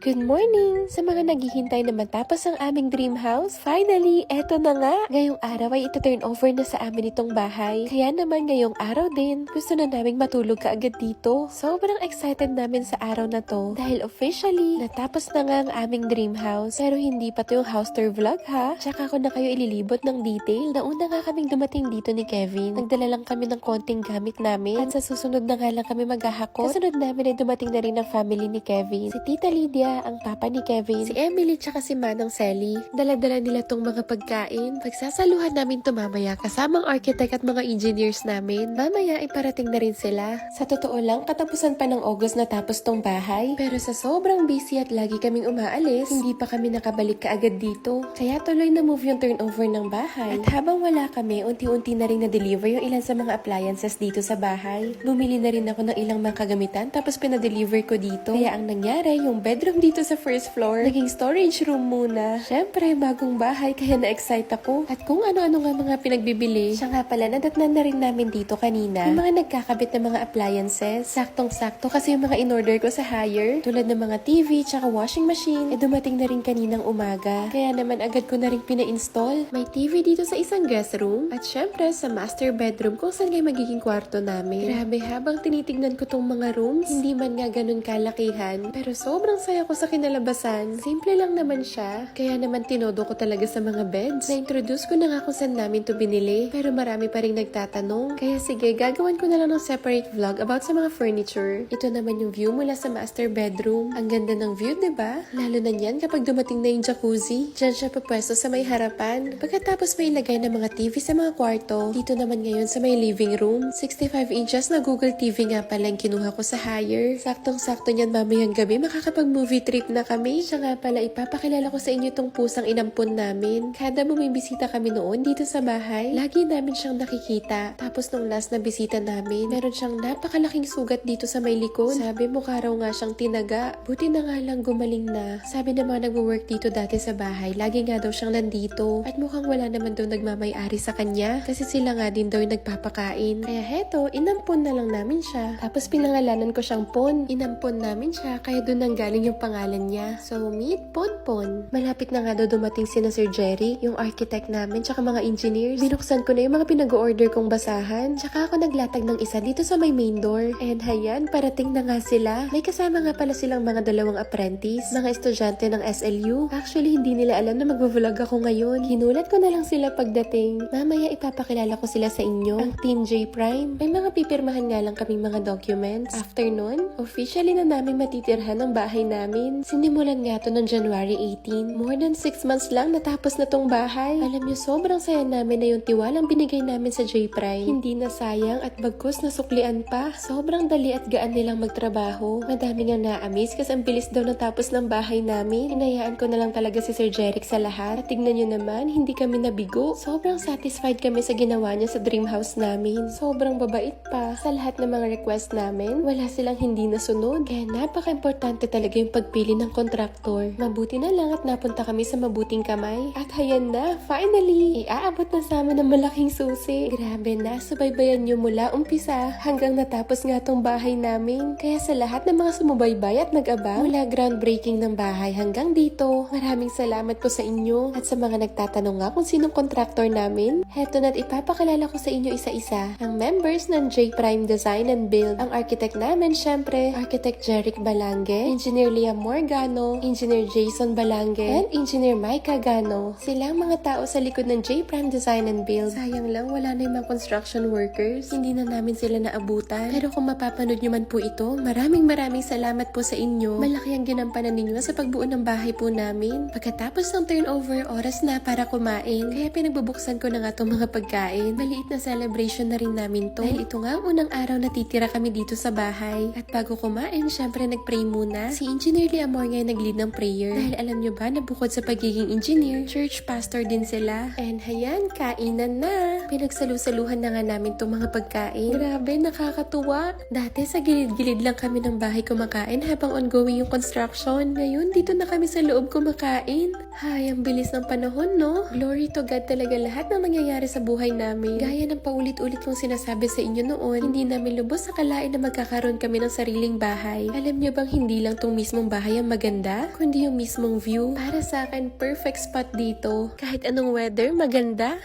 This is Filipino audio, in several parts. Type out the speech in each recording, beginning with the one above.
Good morning! Sa mga naghihintay na matapos ang aming dream house, finally, eto na nga! Ngayong araw ay ito-turn over na sa amin itong bahay. Kaya naman ngayong araw din, gusto na naming matulog kaagad dito. Sobrang excited namin sa araw na to dahil officially, natapos na nga ang aming dream house. Pero hindi pa to yung house tour vlog ha. Tsaka ko na kayo ililibot ng detail. Nauna nga kaming dumating dito ni Kevin. Nagdala lang kami ng konting gamit namin. At sa susunod na nga lang kami maghahakot. Kasunod namin ay dumating na rin ang family ni Kevin. Si Tita Lydia, ang papa ni Kevin, si Emily tsaka si Manang Sally. Dala-dala nila tong mga pagkain. Pagsasaluhan namin to mamaya kasamang architect at mga engineers namin. Mamaya ay parating na rin sila. Sa totoo lang, katapusan pa ng August natapos tong bahay. Pero sa sobrang busy at lagi kaming umaalis, hindi pa kami nakabalik kaagad dito. Kaya tuloy na move yung turnover ng bahay. At habang wala kami, unti-unti na rin na-deliver yung ilan sa mga appliances dito sa bahay. Bumili na rin ako ng ilang mga kagamitan tapos pinadeliver ko dito. Kaya ang nangyari, yung bedroom dito sa first floor, naging storage room muna. Syempre, bagong bahay kaya na-excite ako. At kung ano-ano nga mga pinagbibili. Siya nga pala, nadatnan na rin namin dito kanina. Yung mga nagkakabit na mga appliances. Saktong-sakto kasi yung mga in-order ko sa hire. Tulad ng mga TV, tsaka washing machine. Dumating na rin kaninang umaga. Kaya naman agad ko na rin pina-install. May TV dito sa isang guest room. At syempre, sa master bedroom kung saan nga magiging kwarto namin. Grabe, habang tinitignan ko tong mga rooms, hindi man nga ganun kalakihan. Pero sobrang saya ko sa kinalabasan. Simple lang naman siya. Kaya naman tinodo ko talaga sa mga beds. Na-introduce ko na nga kung saan namin to binili. Pero marami pa rin nagtatanong. Kaya sige, gagawan ko na lang ng separate vlog about sa mga furniture. Ito naman yung view mula sa master bedroom. Ang ganda ng view, diba? Lalo na yan kapag dumating na yung jacuzzi. Diyan siya papwesto sa may harapan. Pagkatapos may ilagay ng mga TV sa mga kwarto. Dito naman ngayon sa may living room. 65 inches na Google TV nga pala yung kinuha ko sa hire. Saktong-sakto niyan mamayang gabi makakapag-movie trip na kami. Siya nga pala, ipapakilala ko sa inyo itong pusang inampon namin. Kada bumibisita kami noon dito sa bahay, lagi namin siyang nakikita. Tapos nung last na bisita namin, meron siyang napakalaking sugat dito sa may likod. Sabi mukha raw nga siyang tinaga. Buti na nga lang gumaling na. Sabi ng mga nagwo-work dito dati sa bahay, lagi nga daw siyang nandito. At mukhang wala naman daw nagmamay-ari sa kanya. Kasi sila nga din daw yung nagpapakain. Kaya heto, inampon na lang namin siya. Tapos pinangalanan ko siyang Pon. Inampon namin siya, kaya doon nang galing yung pangalan niya. So, meet Ponpon. Malapit na nga daw dumating sina Sir Jerry, yung architect namin, tsaka mga engineers. Binuksan ko na yung mga pinag-order kong basahan. Tsaka ako naglatag ng isa dito sa may main door. And hayan, parating na nga sila. May kasama nga pala silang mga dalawang apprentice, mga estudyante ng SLU. Actually, hindi nila alam na mag-vlog ako ngayon. Hinulat ko na lang sila pagdating. Mamaya ipapakilala ko sila sa inyo. Ang Team J Prime. May mga pipirmahan nga lang kaming mga documents. After nun, officially na namin matitirhan ang bahay namin. Sinimulan nga to ng January 18. More than 6 months lang natapos na tong bahay. Alam niyo, sobrang saya namin na yung tiwalang binigay namin sa J Prime. Hindi na sayang at bagkus na suklian pa. Sobrang dali at gaan nilang magtrabaho. Madami nga na-amaze kasi ang bilis daw natapos ng bahay namin. Hinayaan ko na lang talaga si Sir Jeric sa lahat. At tignan niyo naman, hindi kami nabigo. Sobrang satisfied kami sa ginawa niya sa dream house namin. Sobrang babait pa. Sa lahat ng mga request namin, wala silang hindi nasunod. Kaya napaka-importante talaga yung pagpili ng kontraktor. Mabuti na lang at napunta kami sa mabuting kamay. At hayan na, finally! Iaabot na sa amin ng malaking susi. Grabe na, subaybayan nyo mula umpisa hanggang natapos nga tong bahay namin. Kaya sa lahat ng mga sumubaybay at nag-abang, mula groundbreaking ng bahay hanggang dito, maraming salamat po sa inyo. At sa mga nagtatanong nga kung sinong kontraktor namin, heto na't ipapakilala ko sa inyo isa-isa. Ang members ng J Prime Design and Build. Ang architect namin, syempre, Architect Jeric Balangue, Engineer Liam Morgano, Engineer Jason Balangue, and Engineer Micah Gano. Sila ang mga tao sa likod ng J Prime Design and Build. Sayang lang, wala na yung mga construction workers. Hindi na namin sila naabutan. Pero kung mapapanood nyo man po ito, maraming salamat po sa inyo. Malaki ang ginampanan ninyo sa pagbuo ng bahay po namin. Pagkatapos ng turnover, oras na para kumain. Kaya pinagbubuksan ko na nga itong mga pagkain. Maliit na celebration na rin namin to. Dahil ito nga ang unang araw na titira kami dito sa bahay. At bago kumain, syempre nag-pray muna. Si Engineer Liamor nga nag-lead ng prayer. Dahil alam nyo ba na bukod sa pagiging engineer, church pastor din sila. And hayan, kainan na. Pinagsalu-saluhan na nga namin itong mga pagkain. Grabe, nakakatuwa. Dati sa gilid-gilid lang kami ng bahay kumakain habang ongoing yung construction. Ngayon, dito na kami sa loob kumakain. Hay, ang bilis ng panahon, no? Glory to God talaga lahat ng nangyayari sa buhay namin. Gaya ng paulit-ulit kong sinasabi sa inyo noon, hindi namin lubos sa kalain na magkakaroon kami ng sariling bahay. Alam niyo bang hindi lang tong mismong bahay ang maganda, kundi yung mismong view? Para sa akin, perfect spot dito. Kahit anong weather, maganda.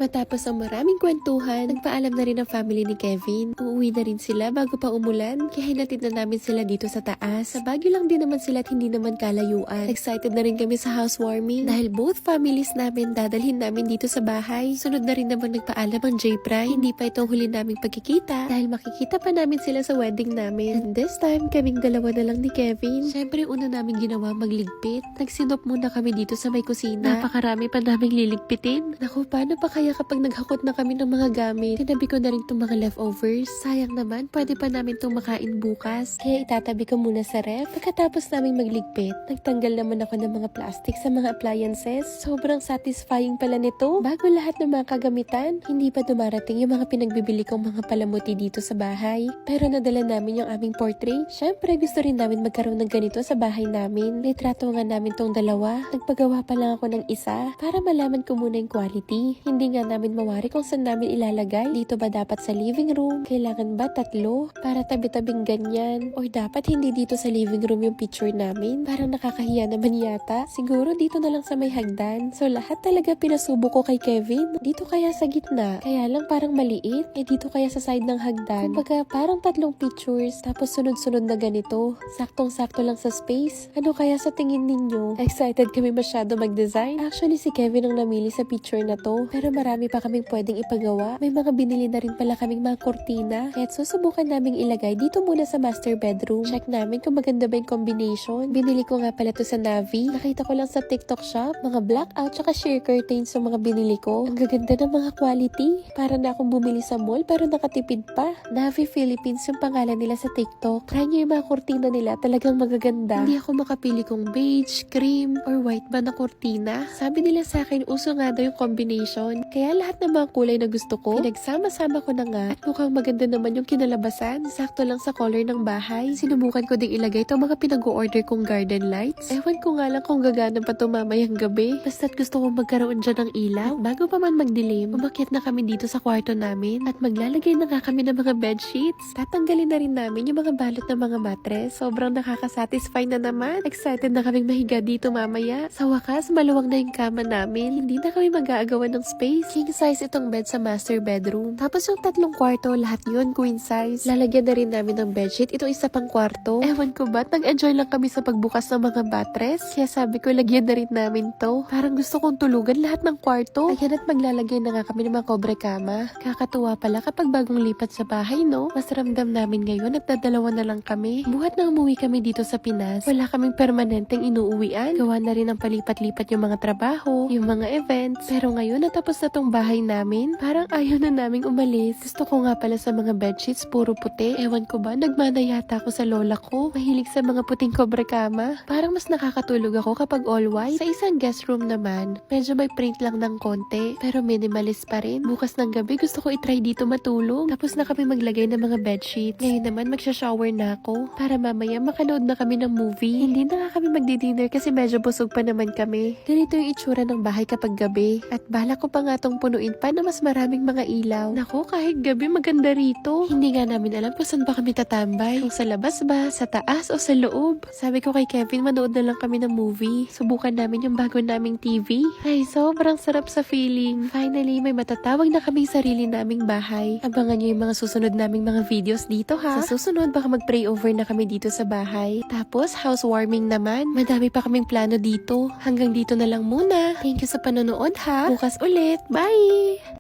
Matapos ang maraming kwentuhan, nagpaalam na rin ang family ni Kevin. Uuwi na rin sila bago pa umulan, kaya hinatid na namin sila dito sa taas. Sa Baguio lang din naman sila at hindi naman kalayuan. Excited na rin kami sa housewarming dahil both families namin dadalhin namin dito sa bahay. Sunod na rin naman nagpaalam ang J-Prime. Hindi pa itong huli naming pagkikita dahil makikita pa namin sila sa wedding namin. And this time, kaming dalawa na lang ni Kevin. Syempre, una namin ginawa magligpit. Nagsinop muna kami dito sa may kusina. Napakarami pa naming liligpitin. Naku, paano pa kaya kapag naghakot na kami ng mga gamit? Tinabi ko na rin itong mga leftovers. Sayang naman, pwede pa namin itong makain bukas. Kaya itatabi ko muna sa ref. Pagkatapos namin magligpit, nagtanggal naman ako ng mga plastic sa mga appliances. Sobrang satisfying pala nito. Bago lahat ng mga kagamitan, hindi pa dumarating yung mga pinagbibili kong mga palamuti dito sa bahay. Pero nadala namin yung aming portrait. Syempre, gusto rin namin magkaroon ng ganito sa bahay namin. Litrato nga namin tong dalawa. Nagpagawa pa lang ako ng isa para malaman ko muna yung quality. Hindi nga namin mawari kung saan namin ilalagay. Dito ba dapat sa living room? Kailangan ba tatlo? Para tabi-tabing ganyan? Or dapat hindi dito sa living room yung picture namin? Parang nakakahiya naman yata. Siguro dito na lang sa may hagdan. So lahat talaga pinasubo ko kay Kevin. Dito kaya sa gitna? Kaya lang parang maliit. Dito kaya sa side ng hagdan? Kumbaga parang tatlong pictures tapos sunod-sunod na ganito. Saktong-sakto lang sa space. Ano kaya sa tingin ninyo? Excited kami masyado mag-design. Actually si Kevin ang namili sa picture na to. Pero marami pa kaming pwedeng ipagawa. May mga binili na rin pala kaming mga kortina. Kaya't susubukan naming ilagay dito muna sa master bedroom. Check namin kung maganda ba yung combination. Binili ko nga pala to sa Navi. Nakita ko lang sa TikTok shop. Mga blackout tsaka sheer curtains yung mga binili ko. Ang gaganda ng mga quality. Para na akong bumili sa mall pero nakatipid pa. Navi Philippines yung pangalan nila sa TikTok. Try nyo yung mga kortina nila. Talagang magaganda. Hindi ako makapili kung beige, cream, or white ba na kortina. Sabi nila sa akin, uso nga daw yung combination. Kaya lahat ng mga kulay na gusto ko, pinagsama-sama ko na nga. At mukhang maganda naman yung kinalabasan. Sakto lang sa color ng bahay. Sinubukan ko ding ilagay itong mga pinag-o-order kong garden lights. Ewan ko nga lang kung gagana pa ito mamayang gabi. Basta't gusto kong magkaroon dyan ng ilaw. At bago pa man magdilim, umakyat na kami dito sa kwarto namin. At maglalagay na nga kami ng mga bedsheets. Tatanggalin na rin namin yung mga balot ng mga mattress. Sobrang nakakasatisfy na naman. Excited na kaming mahiga dito mamaya. Sa wakas, maluwag na yung kama namin. Hindi na kami mag-aagawan ng space. King size itong bed sa master bedroom. Tapos yung tatlong kwarto, lahat yun queen size. Lalagyan na rin namin ng bedsheet. Ito isa pang kwarto. Ewan ko ba, nag-enjoy lang kami sa pagbukas ng mga mattress. Kaya sabi ko, lagyan na rin namin to. Parang gusto kong tulugan lahat ng kwarto. Ayan at maglalagay na nga kami ng mga kobre kama. Kakatuwa pala kapag bagong lipat sa bahay, no? Mas ramdam namin ngayon at dadalawa na lang kami. Buhat na umuwi kami dito sa Pinas. Wala kaming permanenteng inuuwian. Gawa na rin ng palipat-lipat yung mga trabaho, yung mga events. Pero ngayon natapos na tong bahay namin, parang ayaw na naming umalis. Gusto ko nga pala sa mga bedsheets, puro puti. Ewan ko ba, nagmana yata ako sa lola ko. Mahilig sa mga puting kobre kama. Parang mas nakakatulog ako kapag all white. Sa isang guest room naman, medyo may print lang ng konti, pero minimalist pa rin. Bukas ng gabi, gusto ko itry dito matulog. Tapos na kami maglagay ng mga bedsheets. Ngayon naman, magsha-shower na ako para mamaya makanood na kami ng movie. Hindi na nga kami magdi-dinner kasi medyo busog pa naman kami. Ganito yung itsura ng bahay kapag gabi. At bala ko pa nga tong punuin pa na mas maraming mga ilaw. Nako, kahit gabi maganda rito. Hindi nga namin alam kung saan ba kami tatambay. Kung sa labas ba, sa taas o sa loob. Sabi ko kay Kevin, manood na lang kami ng movie. Subukan namin yung bago naming TV. Ay, sobrang sarap sa feeling. Finally, may matatawag na kaming sarili naming bahay. Abangan nyo yung mga susunod naming mga videos dito ha. Sa susunod, baka mag-pray over na kami dito sa bahay. Tapos, housewarming naman. Madami pa kaming plano dito. Hanggang dito na lang muna. Thank you sa panonood ha. Bukas ulit. Bye!